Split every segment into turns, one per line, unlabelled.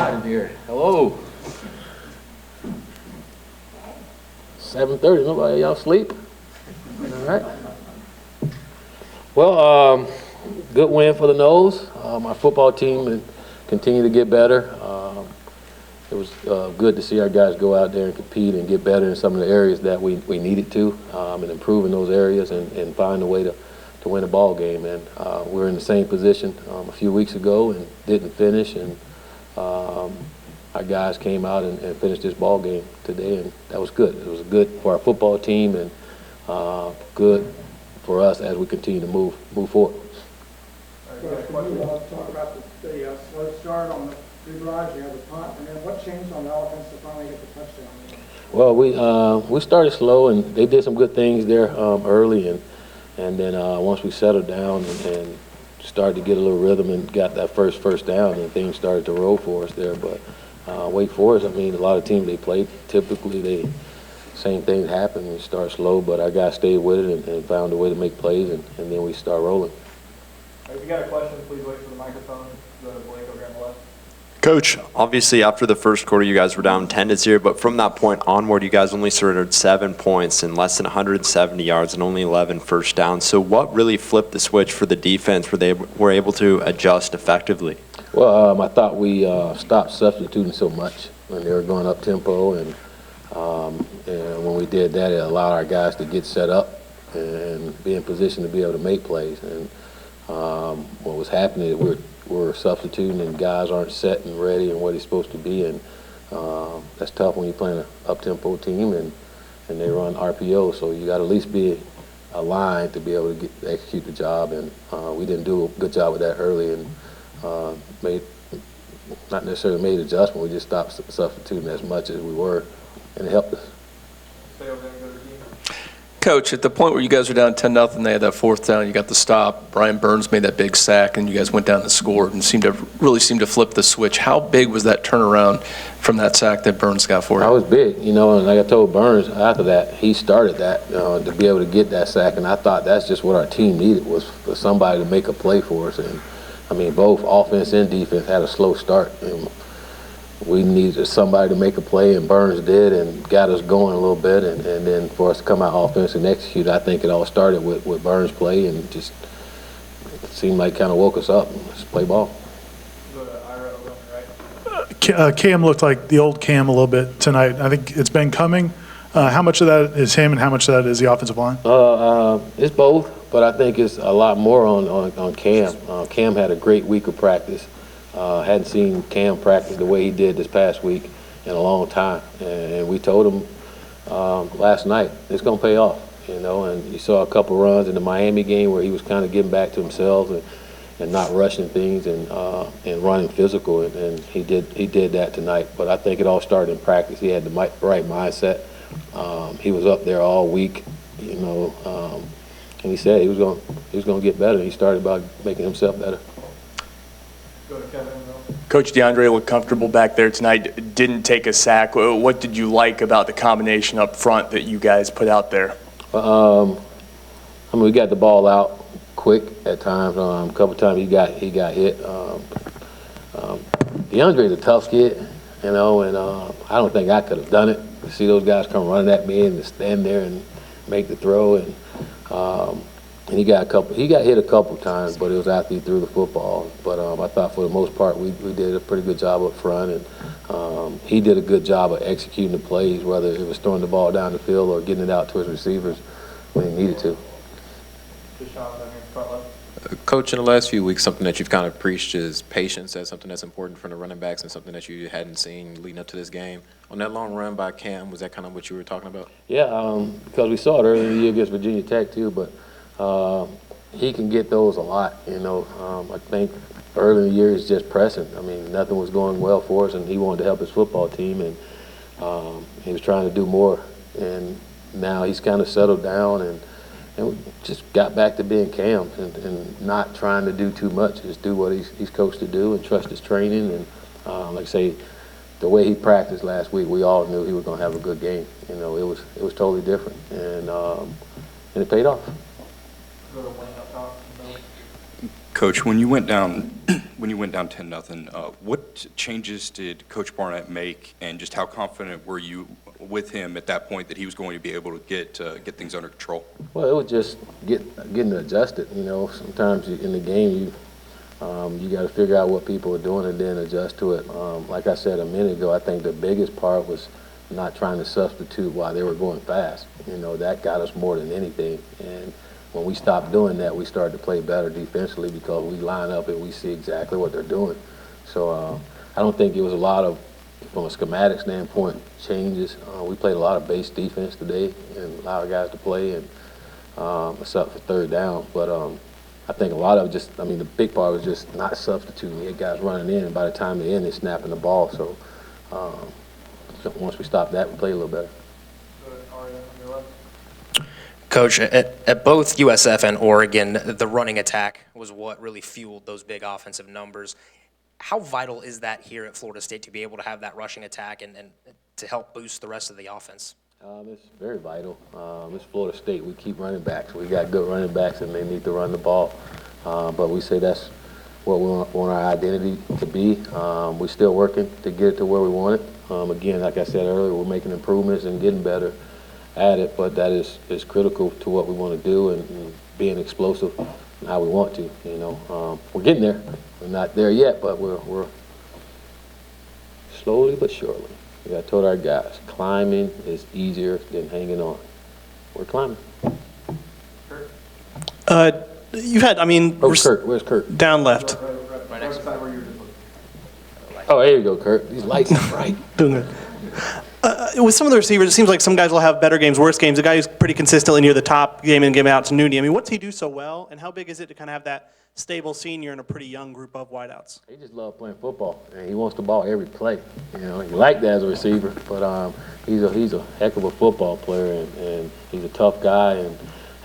out of here. Hello. 7:30. Nobody, y'all sleep? All right. Well, good win for the Noles. Our football team continue to get better. It was good to see our guys go out there and compete and get better in some of the areas that we needed to, and improve in those areas and find a way to win a ball game. And we were in the same position a few weeks ago and didn't finish. And our guys came out and finished this ball game today, and that was good. It was good for our football team and good for us as we continue to move forward.
Can you talk about the slow start on the two drives? You had the punt, and then what changed on the offense to finally get the touchdown?
Well, we started slow, and they did some good things there early, and then once we settled down and started to get a little rhythm and got that first down, and things started to roll for us there. But Wake Forest, I mean, a lot of teams they play, typically same things happen. We start slow, but our guys stayed with it and found a way to make plays, and then we start rolling.
If you got a question, please wait for the microphone. Go to Blake over on the left.
Coach, obviously after the first quarter you guys were down 10-0, but from that point onward you guys only surrendered 7 points and less than 170 yards and only 11 first downs. So what really flipped the switch for the defense where they were able to adjust effectively?
Well, I thought we stopped substituting so much when they were going up tempo, and when we did that, it allowed our guys to get set up and be in position to be able to make plays. And what was happening is we're substituting and guys aren't set and ready and what he's supposed to be, and that's tough when you're playing an up-tempo team and they run RPO, so you got to at least be aligned to be able to execute the job, and we didn't do a good job with that early, and not necessarily made adjustment, we just stopped substituting as much as we were, and it helped us.
Stay over there and go to the team.
Coach, at the point where you guys were down 10-0, they had that fourth down, you got the stop. Brian Burns made that big sack, and you guys went down and scored and really seemed to flip the switch. How big was that turnaround from that sack that Burns got for you?
That was big, and like I told Burns after that, he started that to be able to get that sack, and I thought that's just what our team needed, was for somebody to make a play for us. And I mean, both offense and defense had a slow start, and we needed somebody to make a play, and Burns did and got us going a little bit, and then for us to come out offense and execute, I think it all started with Burns' play, and just it seemed like kind of woke us up. Let's play ball.
Go to Ira over on the right.
Cam looked like the old Cam a little bit tonight. I think it's been coming. How much of that is him and how much of that is the offensive line?
It's both, but I think it's a lot more on Cam. Cam had a great week of practice. Hadn't seen Cam practice the way he did this past week in a long time, and we told him last night it's going to pay off, and you saw a couple runs in the Miami game where he was kind of getting back to himself and not rushing things and running physical, and he did that tonight. But I think it all started in practice. He had the right mindset. He was up there all week, and he said he was going to get better. He started by making himself better.
Go to Kevin.
Coach DeAndre looked comfortable back there tonight, didn't take a sack. What did you like about the combination up front that you guys put out there?
I mean, we got the ball out quick at times. A couple times he got hit. DeAndre's a tough kid, and I don't think I could have done it. To see those guys come running at me and to stand there and make the throw, and he got hit a couple times, but it was after he threw the football. But I thought for the most part we did a pretty good job up front, and he did a good job of executing the plays, whether it was throwing the ball down the field or getting it out to his receivers when he needed to.
Deshaun, down here in front left.
Coach, in the last few weeks, something that you've kind of preached is patience as something that's important for the running backs and something that you hadn't seen leading up to this game. On that long run by Cam, was that kind of what you were talking about?
Yeah, because we saw it earlier in the year against Virginia Tech too, but he can get those a lot, I think early in the year he's just pressing. I mean, nothing was going well for us, and he wanted to help his football team, and he was trying to do more. And now he's kind of settled down and we just got back to being Cam and not trying to do too much. Just do what he's coached to do and trust his training. And like I say, the way he practiced last week, we all knew he was going to have a good game. It was totally different, and it paid off.
Go to Wayne up top.
Coach, when you went down 10-0, what changes did Coach Barnett make, and just how confident were you with him at that point that he was going to be able to get things under control?
Well, it was just getting adjusted. You know, sometimes in the game you got to figure out what people are doing and then adjust to it. Like I said a minute ago, I think the biggest part was not trying to substitute while they were going fast. You know, that got us more than anything. And when we stopped doing that, we started to play better defensively because we line up and we see exactly what they're doing. So I don't think it was a lot of, from a schematic standpoint, changes. We played a lot of base defense today and allowed guys to play, and except for third down. But I think a lot of the big part was just not substituting. You had guys running in, and by the time they're in, they're snapping the ball. So once we stopped that, we played a little better.
Coach, at both USF and Oregon, the running attack was what really fueled those big offensive numbers. How vital is that here at Florida State to be able to have that rushing attack and to help boost the rest of the offense?
It's very vital. It's Florida State. We keep running backs. We got good running backs, and they need to run the ball. But we say that's what we want our identity to be. We're still working to get it to where we want it. Again, like I said earlier, we're making improvements and getting better at it, but that is critical to what we want to do and being explosive and how we want to. You know, we're getting there. We're not there yet, but we're slowly but surely. I told our guys, climbing is easier than hanging on. We're climbing.
You had,
Where's Kurt? Where's Kurt?
Down left.
Right next to where you were just looking.
Oh, there you go, Kurt. These lights are bright.
Doing good. With some of the receivers, it seems like some guys will have better games, worse games. The guy who's pretty consistently near the top game in and game out to Nooney. What's he do so well, and how big is it to kind of have that stable senior in a pretty young group of wideouts?
He just loves playing football, and he wants the ball every play. You know, you like that as a receiver, but he's a heck of a football player, and he's a tough guy and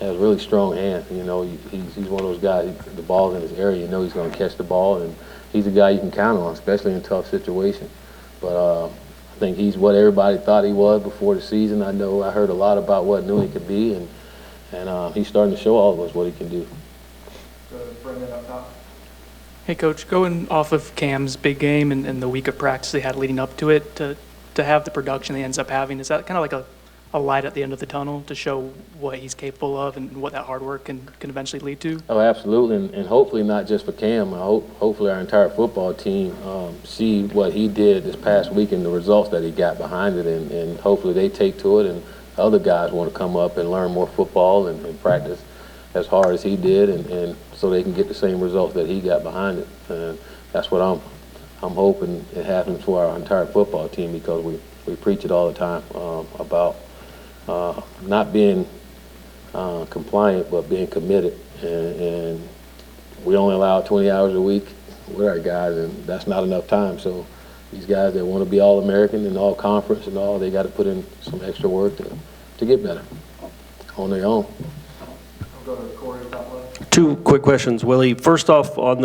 has really strong hands. You know, he's one of those guys. The ball's in his area, you know he's going to catch the ball, and he's a guy you can count on, especially in tough situations. But I think he's what everybody thought he was before the season. I heard a lot about what Nooney could be, and he's starting to show all of us what he can do.
Brendan up top.
Hey, Coach, going off of Cam's big game and the week of practice they had leading up to it, to have the production he ends up having, is that kind of like a light at the end of the tunnel to show what he's capable of and what that hard work can eventually lead to?
Oh, absolutely, and hopefully not just for Cam. Hopefully our entire football team see what he did this past week and the results that he got behind it, and hopefully they take to it, and other guys want to come up and learn more football and practice as hard as he did, and so they can get the same results that he got behind it. And that's what I'm hoping it happens for our entire football team, because we preach it all the time about not being compliant, but being committed. And we only allow 20 hours a week with our guys, and that's not enough time. So these guys that want to be All-American and All-Conference and all, they got to put in some extra work to get better on their own.
We'll go to Corey top left.
Two quick questions, Willie. First off, on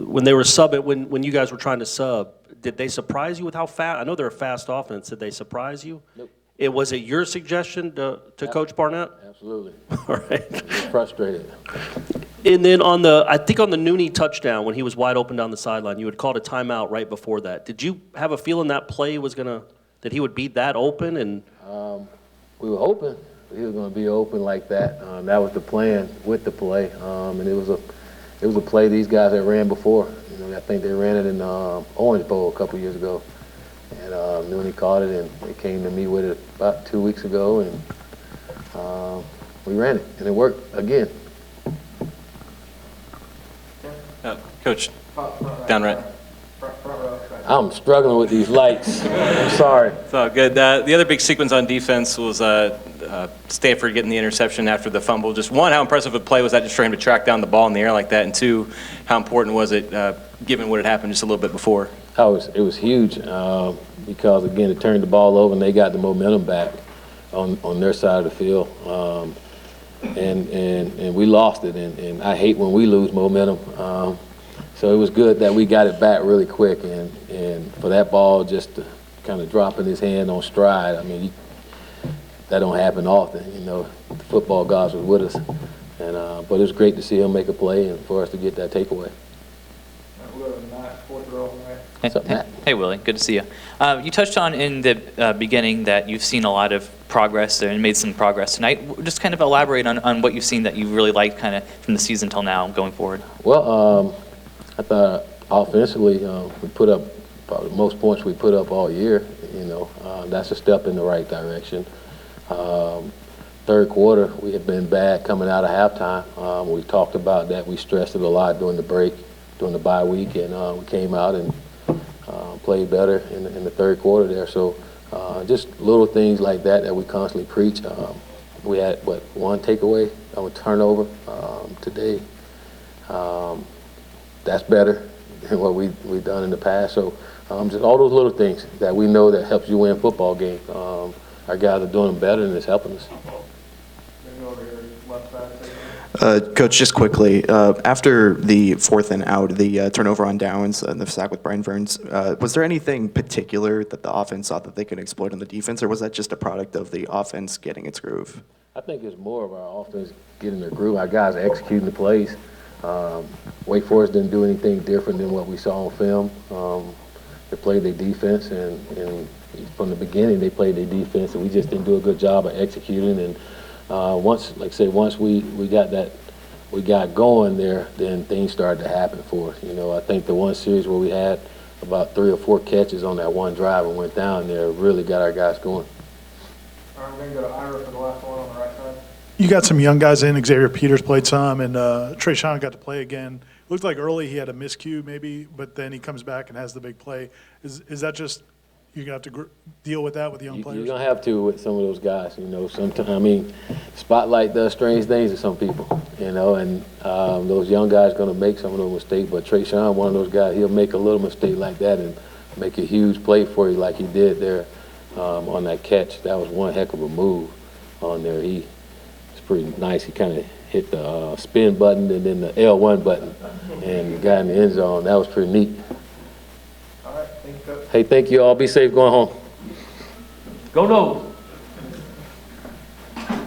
when they were subbing, when you guys were trying to sub, did they surprise you with how fast? I know they're a fast offense. Did they surprise you?
Nope.
Was it your suggestion to Coach Barnett?
Absolutely.
All right.
I'm frustrated.
And then on the Nooney touchdown, when he was wide open down the sideline, you had called a timeout right before that. Did you have a feeling that play was that he would be that open? And
we were hoping he was going to be open like that. That was the plan with the play, and it was a play these guys had ran before. You know, I think they ran it in Orange Bowl a couple years ago, and Nooney caught it, and they came to me with it about 2 weeks ago, and we ran it, and it worked again.
Coach, down right.
I'm struggling with these lights. I'm sorry.
It's all good. The other big sequence on defense was Stanford getting the interception after the fumble. Just one, how impressive a play was that just for him to track down the ball in the air like that? And two, how important was it given what had happened just a little bit before?
It was huge because, again, it turned the ball over and they got the momentum back on their side of the field. And we lost it, and I hate when we lose momentum. So it was good that we got it back really quick, and for that ball just to kind of drop in his hand on stride, I mean, that don't happen often. You know, the football gods was with us But it was great to see him make a play and for us to get that takeaway.
We'll go to Matt, fourth row on the right.
What's up, Matt?
Hey, Willie, good to see you. You touched on in the beginning that you've seen a lot of progress there and made some progress tonight. Just kind of elaborate on what you've seen that you really liked kind of from the season till now going forward.
Well, I thought offensively we put up probably the most points we put up all year. That's a step in the right direction. Third quarter, we had been bad coming out of halftime. We talked about that. We stressed it a lot during the break, during the bye week, and we came out and played better in the third quarter there. So just little things like that we constantly preach. We had, one takeaway, a turnover today. That's better than what we've done in the past. So just all those little things that we know that helps you win football games. Our guys are doing them better, and it's helping us.
Coach, just quickly, after the 4th and out, the turnover on downs and the sack with Brian Burns, was there anything particular that the offense thought that they could exploit on the defense, or was that just a product of the offense getting its groove?
I think it's more of our offense getting their groove. Our guys are executing the plays. Wake Forest didn't do anything different than what we saw on film. They played their defense, and from the beginning they played their defense, and we just didn't do a good job of executing. And once we got going there, then things started to happen for us. I think the one series where we had about 3 or 4 catches on that one drive and went down there really got our guys going.
All right, we're going to go to Ira for the last one on the right side.
You got some young guys in. Xavier Peters played some, and Trayshawn got to play again. Looked like early he had a miscue maybe, but then he comes back and has the big play. Is that just you're going to have to deal with that with the young players?
You're going to have to with some of those guys. Sometimes, spotlight does strange things to some people, and those young guys are going to make some of those mistakes. But Trayshawn, one of those guys, he'll make a little mistake like that and make a huge play for you like he did there on that catch. That was one heck of a move on there. It's pretty nice. He kind of hit the spin button and then the L1 button and got in the end zone. That was pretty neat.
All right, thank you, Coach.
Hey, thank you all. Be safe going home.
Go Noles.